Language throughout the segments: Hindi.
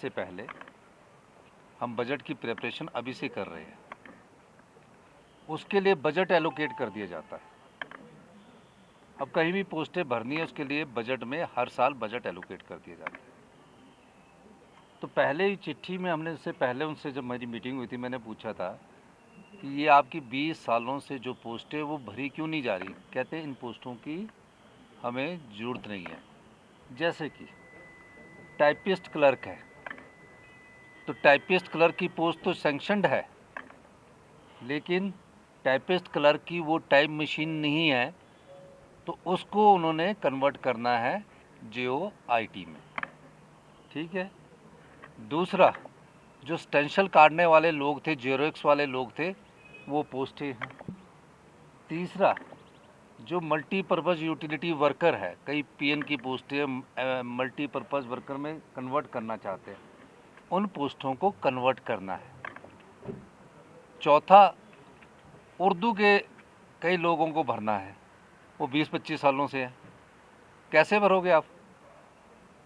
से पहले हम बजट की प्रिपरेशन अभी से कर रहे हैं। उसके लिए बजट एलोकेट कर दिया जाता है। अब कहीं भी पोस्टें भरनी है, उसके लिए बजट में हर साल बजट एलोकेट कर दिया जाता है। तो पहले ही चिट्ठी में हमने इससे पहले उनसे जब मेरी मीटिंग हुई थी, मैंने पूछा था कि ये आपकी 20 सालों से जो पोस्टें वो भरी क्यों नहीं जा रही। कहते हैं इन पोस्टों की हमें ज़रूरत नहीं है। जैसे कि टाइपिस्ट क्लर्क है, तो टाइपिस्ट क्लर्क की पोस्ट तो सैंक्शनड है, लेकिन टाइपिस्ट क्लर्क की वो टाइप मशीन नहीं है, तो उसको उन्होंने कन्वर्ट करना है JOIT में। ठीक है। दूसरा, जो स्टेंशल काटने वाले लोग थे, जेरोक्स वाले लोग थे, वो पोस्टें हैं। तीसरा, जो मल्टीपर्पज़ यूटिलिटी वर्कर है, कई PN की पोस्टें मल्टीपर्पज़ वर्कर में कन्वर्ट करना चाहते हैं, उन पोस्टों को कन्वर्ट करना है। चौथा, उर्दू के कई लोगों को भरना है, वो 20-25 सालों से है। कैसे भरोगे आप?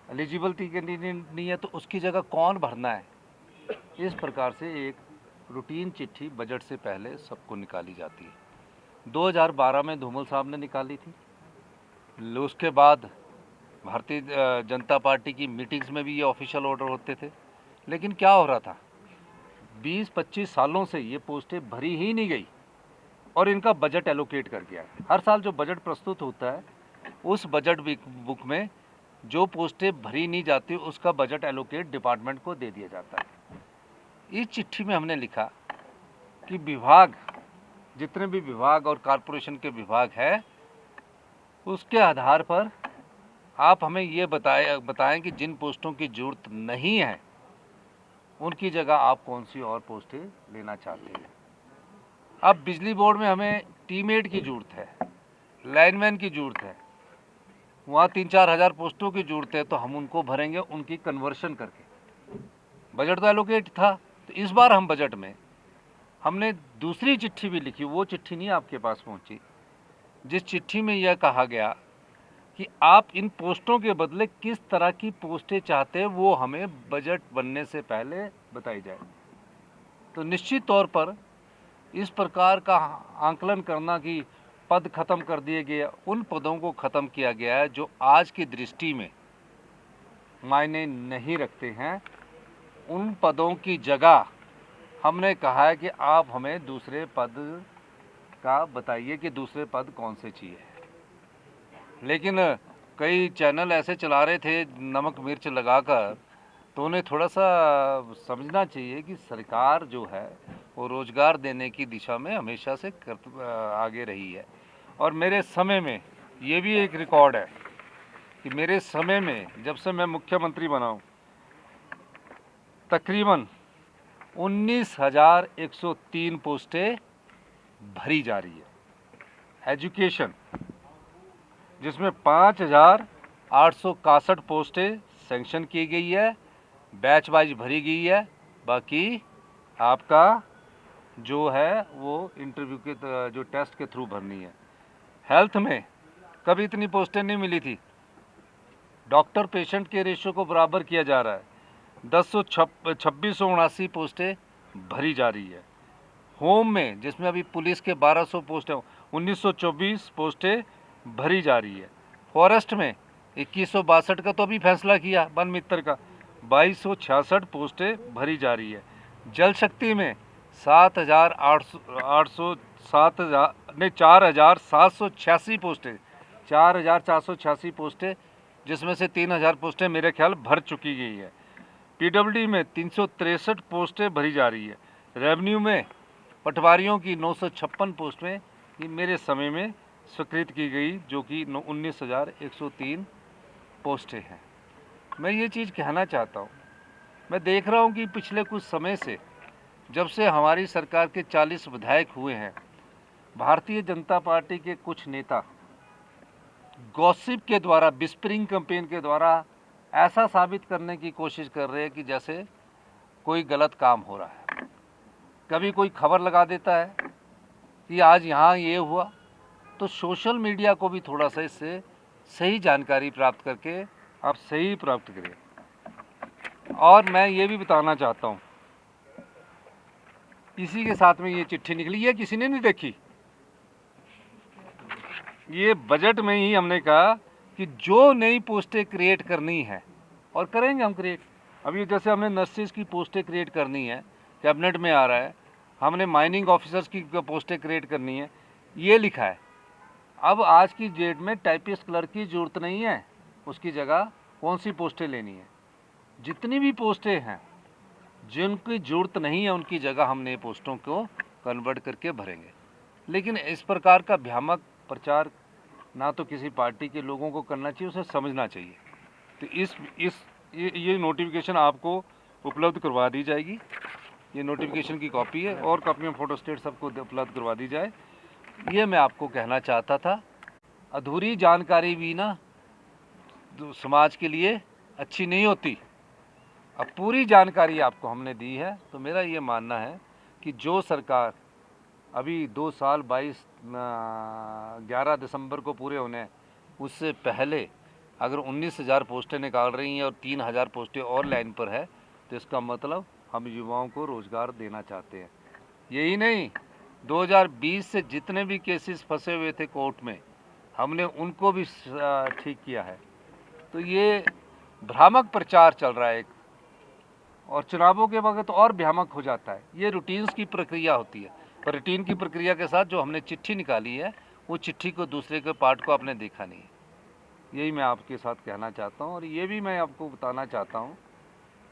एलिजिबिलिटी कैंडिडेट नहीं है तो उसकी जगह कौन भरना है? इस प्रकार से एक रूटीन चिट्ठी बजट से पहले सबको निकाली जाती है। 2012 में धूमल साहब ने निकाली थी। उसके बाद भारतीय जनता पार्टी की मीटिंग्स में भी ये ऑफिशियल ऑर्डर होते थे। लेकिन क्या हो रहा था, 20-25 सालों से ये पोस्टें भरी ही नहीं गई और इनका बजट एलोकेट कर दिया। हर साल जो बजट प्रस्तुत होता है, उस बजट बुक में जो पोस्टें भरी नहीं जाती उसका बजट एलोकेट डिपार्टमेंट को दे दिया जाता है। इस चिट्ठी में हमने लिखा कि विभाग, जितने भी विभाग और कॉरपोरेशन के विभाग है, उसके आधार पर आप हमें ये बताएं कि जिन पोस्टों की ज़रूरत नहीं है उनकी जगह आप कौन सी और पोस्टें लेना चाहते हैं। अब बिजली बोर्ड में हमें टीमेट की ज़रूरत है, लाइनमैन की ज़रूरत है, वहाँ 3-4 हज़ार पोस्टों की ज़रूरत है, तो हम उनको भरेंगे उनकी कन्वर्शन करके। बजट तो एलोकेट था। तो इस बार हम बजट में हमने दूसरी चिट्ठी भी लिखी, वो चिट्ठी नहीं आपके पास पहुँची, जिस चिट्ठी में यह कहा गया कि आप इन पोस्टों के बदले किस तरह की पोस्टें चाहते हैं वो हमें बजट बनने से पहले बताई जाए। तो निश्चित तौर पर इस प्रकार का आंकलन करना कि पद खत्म कर दिए गए, उन पदों को ख़त्म किया गया है जो आज की दृष्टि में मायने नहीं रखते हैं। उन पदों की जगह हमने कहा है कि आप हमें दूसरे पद का बताइए कि दूसरे पद कौन से चाहिए। लेकिन कई चैनल ऐसे चला रहे थे नमक मिर्च लगाकर, तो उन्हें थोड़ा सा समझना चाहिए कि सरकार जो है वो रोज़गार देने की दिशा में हमेशा से आगे रही है। और मेरे समय में ये भी एक रिकॉर्ड है कि मेरे समय में, जब से मैं मुख्यमंत्री बना हूँ, तकरीबन 19,103 पोस्टें भरी जा रही है। एजुकेशन, जिसमें 5,861 पोस्टें सेंक्शन की गई है, बैच वाइज भरी गई है, बाकी आपका जो है वो इंटरव्यू के जो टेस्ट के थ्रू भरनी है। हेल्थ में कभी इतनी पोस्टें नहीं मिली थी। डॉक्टर पेशेंट के रेशियो को बराबर किया जा रहा है। 2679 पोस्टें भरी जा रही है। होम में, जिसमें अभी पुलिस के 1200 पोस्टें, 1924 पोस्टें भरी जा रही है। फॉरेस्ट में 2162 का तो अभी फैसला किया वन मित्र का, 2266 पोस्टें भरी जा रही है। जल शक्ति में 4,786 पोस्टें, 4,486 पोस्टें, जिसमें से 3,000 पोस्टें मेरे ख्याल भर चुकी गई है। PWD में 363 पोस्टें भरी जा रही है। रेवेन्यू में पटवारियों की 956 पोस्टें ये मेरे समय में स्वीकृत की गई, जो कि 19,103 पोस्टें हैं। मैं ये चीज़ कहना चाहता हूँ, मैं देख रहा हूँ कि पिछले कुछ समय से, जब से हमारी सरकार के 40 विधायक हुए हैं, भारतीय जनता पार्टी के कुछ नेता गॉसिप के द्वारा, विस्परिंग कैंपेन के द्वारा ऐसा साबित करने की कोशिश कर रहे हैं कि जैसे कोई गलत काम हो रहा है। कभी कोई खबर लगा देता है कि आज यहाँ ये हुआ, तो सोशल मीडिया को भी थोड़ा सा इससे सही जानकारी प्राप्त करके आप सही प्राप्त करें। और मैं ये भी बताना चाहता हूँ, इसी के साथ में ये चिट्ठी निकली है, किसी ने नहीं देखी। ये बजट में ही हमने कहा कि जो नई पोस्टें क्रिएट करनी है और करेंगे हम क्रिएट। अभी जैसे हमने नर्सिस की पोस्टें क्रिएट करनी है, कैबिनेट में आ रहा है। हमने माइनिंग ऑफिसर्स की पोस्टें क्रिएट करनी है, ये लिखा है। अब आज की डेट में टाइपिस्ट क्लर्क की ज़रूरत नहीं है, उसकी जगह कौन सी पोस्टें लेनी है। जितनी भी पोस्टें हैं जिनकी ज़रूरत नहीं है उनकी जगह हम नए पोस्टों को कन्वर्ट करके भरेंगे। लेकिन इस प्रकार का भ्रामक प्रचार ना तो किसी पार्टी के लोगों को करना चाहिए, उसे समझना चाहिए। तो ये नोटिफिकेशन आपको उपलब्ध करवा दी जाएगी। ये नोटिफिकेशन की कॉपी है और कॉपी में फ़ोटो स्टेट सबको उपलब्ध करवा दी जाए, ये मैं आपको कहना चाहता था। अधूरी जानकारी भी ना समाज के लिए अच्छी नहीं होती। अब पूरी जानकारी आपको हमने दी है, तो मेरा ये मानना है कि जो सरकार अभी 2 साल 11 दिसंबर को पूरे होने हैं, उससे पहले अगर 19,000 पोस्टें निकाल रही हैं और 3,000 पोस्टें और लाइन पर है, तो इसका मतलब हम युवाओं को रोज़गार देना चाहते हैं। यही नहीं, 2020 से जितने भी केसेस फंसे हुए थे कोर्ट में, हमने उनको भी ठीक किया है। तो ये भ्रामक प्रचार चल रहा है एक, और चुनावों के वक्त और भ्रामक हो जाता है। ये रूटीन्स की प्रक्रिया होती है, और रूटीन की प्रक्रिया के साथ जो हमने चिट्ठी निकाली है, वो चिट्ठी को दूसरे के पार्ट को आपने देखा नहीं है। यही मैं आपके साथ कहना चाहता हूँ। और ये भी मैं आपको बताना चाहता हूँ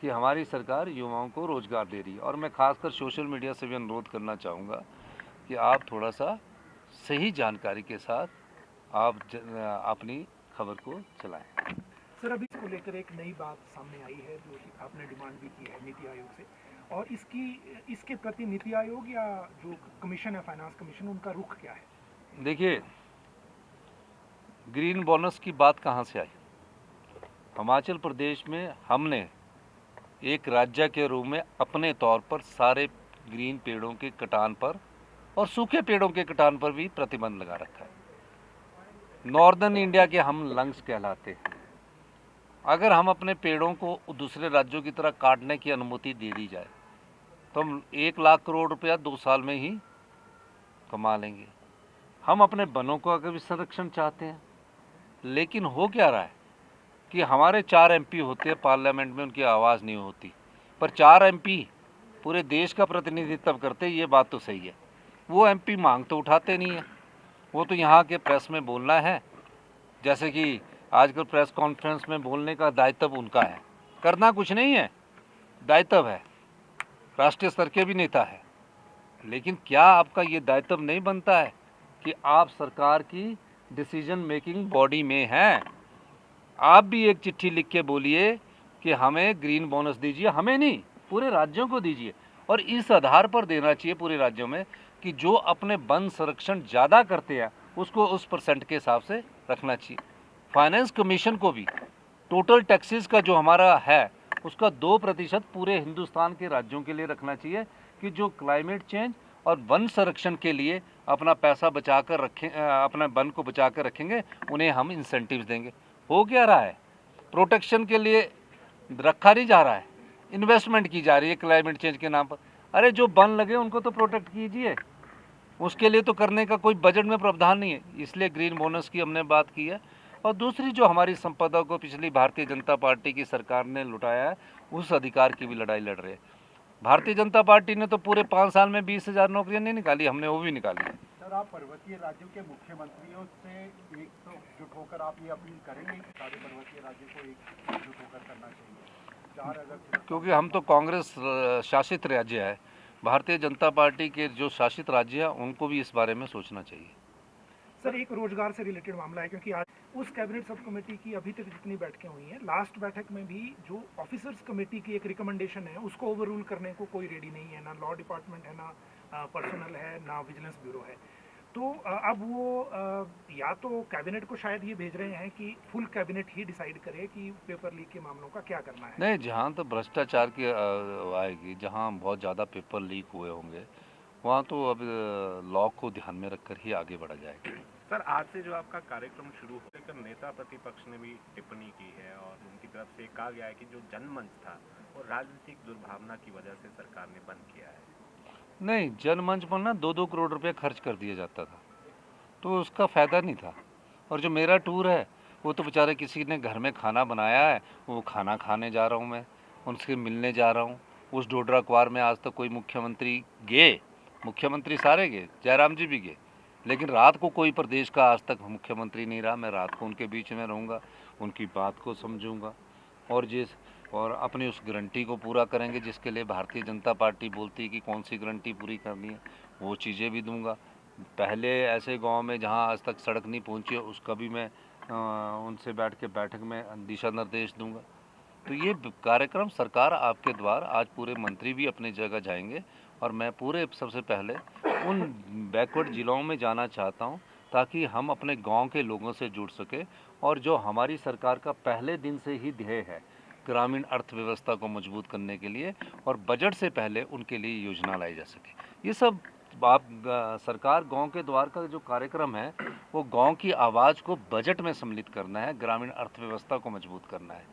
कि हमारी सरकार युवाओं को रोज़गार दे रही है। और मैं खासकर सोशल मीडिया से भी अनुरोध करना चाहूँगा कि आप थोड़ा सा सही जानकारी के साथ आप अपनी खबर को चलाएं। सर, अभी इसको लेकर एक नई बात सामने आई है जो कि आपने डिमांड भी की है नीति आयोग से, और इसके प्रति नीति आयोग या जो कमीशन है फाइनेंस कमीशन, उनका रुख क्या है? देखिए, ग्रीन बोनस की बात कहाँ से आई? हिमाचल प्रदेश में हमने एक राज्य के रूप में अपने तौर पर सारे ग्रीन पेड़ों के कटान पर और सूखे पेड़ों के कटान पर भी प्रतिबंध लगा रखा है। नॉर्दर्न इंडिया के हम लंग्स कहलाते हैं। अगर हम अपने पेड़ों को दूसरे राज्यों की तरह काटने की अनुमति दे दी जाए, तो हम 1 लाख करोड़ रुपया 2 साल में ही कमा लेंगे। हम अपने वनों का अगर भी संरक्षण चाहते हैं, लेकिन हो क्या रहा है कि हमारे 4 एमपी होते हैं पार्लियामेंट में, उनकी आवाज़ नहीं होती। पर 4 एमपी पूरे देश का प्रतिनिधित्व करते, ये बात तो सही है। वो एमपी मांग तो उठाते नहीं है, वो तो यहाँ के प्रेस में बोलना है। जैसे कि आजकल प्रेस कॉन्फ्रेंस में बोलने का दायित्व उनका है, करना कुछ नहीं है, दायित्व है, राष्ट्रीय स्तर के भी नेता है। लेकिन क्या आपका ये दायित्व नहीं बनता है कि आप सरकार की डिसीजन मेकिंग बॉडी में हैं? आप भी एक चिट्ठी लिख के बोलिए कि हमें ग्रीन बोनस दीजिए, हमें नहीं, पूरे राज्यों को दीजिए। और इस आधार पर देना चाहिए पूरे राज्यों में कि जो अपने वन संरक्षण ज़्यादा करते हैं उसको उस परसेंट के हिसाब से रखना चाहिए। फाइनेंस कमीशन को भी टोटल टैक्सेस का जो हमारा है उसका 2% पूरे हिंदुस्तान के राज्यों के लिए रखना चाहिए, कि जो क्लाइमेट चेंज और वन संरक्षण के लिए अपना पैसा बचा कर रखें, अपने वन को बचा कर रखेंगे, उन्हें हम इंसेंटिव्स देंगे। हो क्या रहा है? प्रोटेक्शन के लिए रखा नहीं जा रहा है, इन्वेस्टमेंट की जा रही है क्लाइमेट चेंज के नाम पर। अरे जो वन लगे उनको तो प्रोटेक्ट कीजिए, उसके लिए तो करने का कोई बजट में प्रावधान नहीं है। इसलिए ग्रीन बोनस की हमने बात की है। और दूसरी जो हमारी संपदा को पिछली भारतीय जनता पार्टी की सरकार ने लुटाया है, उस अधिकार की भी लड़ाई लड़ रहे हैं। भारतीय जनता पार्टी ने तो पूरे 5 साल में 20,000 नौकरियां नहीं निकाली, हमने वो भी निकाली है। सर, आप पर्वतीय राज्यों के मुख्यमंत्रियों से एकजुट होकर आप ये अपील करेंगे कि सारे पर्वतीय राज्यों को एकजुट होकर करना चाहिए? 4 अगर, क्योंकि हम तो कांग्रेस शासित राज्य है, भारतीय जनता पार्टी के जो शासित राज्य हैं उनको भी इस बारे में सोचना चाहिए। सर, एक रोजगार से रिलेटेड मामला है, क्योंकि आज उस कैबिनेट सब कमेटी की अभी तक जितनी बैठकें हुई हैं, लास्ट बैठक में भी जो ऑफिसर्स कमेटी की एक रिकमेंडेशन है उसको ओवररूल करने को कोई रेडी नहीं है। ना लॉ डिपार्टमेंट है, ना पर्सनल है, ना विजिलेंस ब्यूरो है। तो अब वो या तो कैबिनेट को शायद ये भेज रहे हैं कि फुल कैबिनेट ही डिसाइड करे कि पेपर लीक के मामलों का क्या करना है। नहीं, जहाँ तो भ्रष्टाचार की आएगी, जहाँ बहुत ज़्यादा पेपर लीक हुए होंगे, वहाँ तो अब लॉ को ध्यान में रखकर ही आगे बढ़ा जाएगा। सर, आज से जो आपका कार्यक्रम शुरू होकर नेता प्रतिपक्ष ने भी टिप्पणी की है और उनकी तरफ से कहा गया है कि जो जनमंच था और राजनीतिक दुर्भावना की वजह से सरकार ने बंद किया है। नहीं, जनमंच पर ना 2-2 करोड़ रुपए खर्च कर दिया जाता था, तो उसका फ़ायदा नहीं था। और जो मेरा टूर है, वो तो बेचारे किसी ने घर में खाना बनाया है, वो खाना खाने जा रहा हूँ मैं, उनसे मिलने जा रहा हूँ। उस डोडरा क्वार में आज तक कोई मुख्यमंत्री गए, मुख्यमंत्री सारे गए, जयराम जी भी गए, लेकिन रात को कोई प्रदेश का आज तक मुख्यमंत्री नहीं रहा। मैं रात को उनके बीच में रहूँगा, उनकी बात को समझूंगा और अपनी उस गारंटी को पूरा करेंगे जिसके लिए भारतीय जनता पार्टी बोलती है कि कौन सी गारंटी पूरी करनी है, वो चीज़ें भी दूंगा। पहले ऐसे गांव में जहां आज तक सड़क नहीं पहुंची है, उसका भी मैं उनसे बैठ के बैठक में दिशा निर्देश दूंगा। तो ये कार्यक्रम सरकार आपके द्वार, आज पूरे मंत्री भी अपनी जगह जाएंगे और मैं पूरे सबसे पहले उन बैकवर्ड जिलों में जाना चाहता हूं ताकि हम अपने गांव के लोगों से जुड़ सके। और जो हमारी सरकार का पहले दिन से ही ध्येय है ग्रामीण अर्थव्यवस्था को मजबूत करने के लिए, और बजट से पहले उनके लिए योजना लाई जा सके। ये सब सरकार गांव के द्वार का जो कार्यक्रम है वो गांव की आवाज़ को बजट में सम्मिलित करना है, ग्रामीण अर्थव्यवस्था को मजबूत करना है।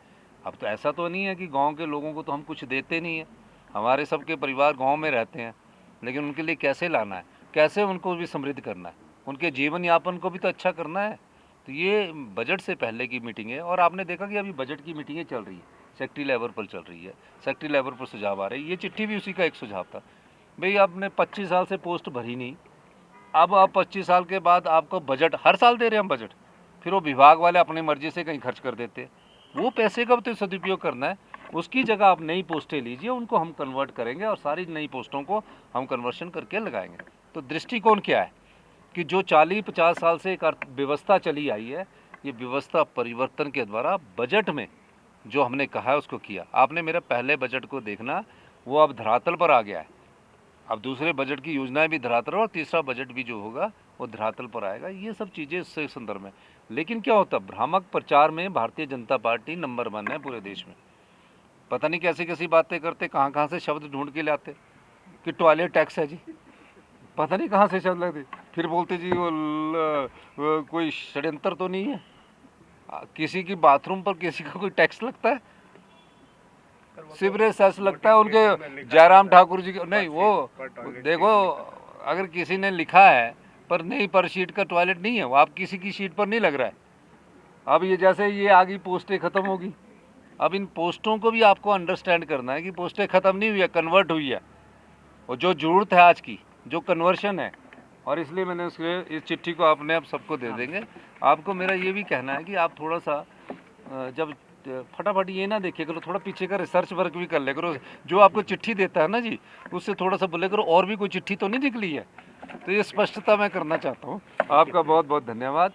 अब तो ऐसा तो नहीं है कि गांव के लोगों को तो हम कुछ देते नहीं हैं, हमारे सबके परिवार गांव में रहते हैं, लेकिन उनके लिए कैसे लाना है, कैसे उनको भी समृद्ध करना है, उनके जीवन यापन को भी तो अच्छा करना है। तो ये बजट से पहले की मीटिंग है। और आपने देखा कि अभी बजट की मीटिंगें चल रही है, सेक्रेटरी लेवल पर चल रही है, सेक्रेटरी लेवल पर सुझाव आ रहे हैं। ये चिट्ठी भी उसी का एक सुझाव था। भाई आपने 25 साल से पोस्ट भरी नहीं, अब आप 25 साल के बाद आपको बजट हर साल दे रहे हैं हम बजट, फिर वो विभाग वाले अपनी मर्जी से कहीं खर्च कर देते, वो पैसे का तो सदुपयोग करना है। उसकी जगह आप नई पोस्टें लीजिए, उनको हम कन्वर्ट करेंगे और सारी नई पोस्टों को हम कन्वर्शन करके लगाएंगे। तो दृष्टिकोण क्या है कि जो 40-50 साल से एक अर्थव्यवस्था चली आई है, ये व्यवस्था परिवर्तन के द्वारा बजट में जो हमने कहा है उसको किया। आपने मेरा पहले बजट को देखना, वो अब धरातल पर आ गया है। अब दूसरे बजट की योजनाएं भी धरातल, और तीसरा बजट भी जो होगा वो धरातल पर आएगा। ये सब चीज़ें इससे संदर्भ में। लेकिन क्या होता, भ्रामक प्रचार में भारतीय जनता पार्टी नंबर 1 है पूरे देश में। पता नहीं कैसी कैसी बातें करते, कहाँ कहाँ से शब्द ढूंढ के लाते कि टॉयलेट टैक्स है जी, पता नहीं कहाँ से शब्द लगते, फिर बोलते जी वो कोई षड्यंत्र तो नहीं है, किसी की बाथरूम पर किसी का कोई टैक्स लगता है, सीवरेज सेस लगता है उनके जयराम ठाकुर जी के। नहीं, वो देखो, अगर किसी ने लिखा है पर नहीं, पर शीट का टॉयलेट नहीं है, वो आप किसी की शीट पर नहीं लग रहा है। अब ये जैसे ये आगे पोस्टें ख़त्म होगी, अब इन पोस्टों को भी आपको अंडरस्टैंड करना है कि पोस्टें ख़त्म नहीं हुई है, कन्वर्ट हुई है, और जो ज़रूरत है आज की, जो कन्वर्शन है। और इसलिए मैंने उसके इस चिट्ठी को आपने अब सबको दे देंगे। आपको मेरा ये भी कहना है कि आप थोड़ा सा जब फटाफट ये ना देखे करो, थोड़ा पीछे का रिसर्च वर्क भी कर ले करो। जो आपको चिट्ठी देता है ना जी, उससे थोड़ा सा बोले करो और भी कोई चिट्ठी तो नहीं निकली है। तो ये स्पष्टता मैं करना चाहता हूँ। आपका बहुत बहुत धन्यवाद।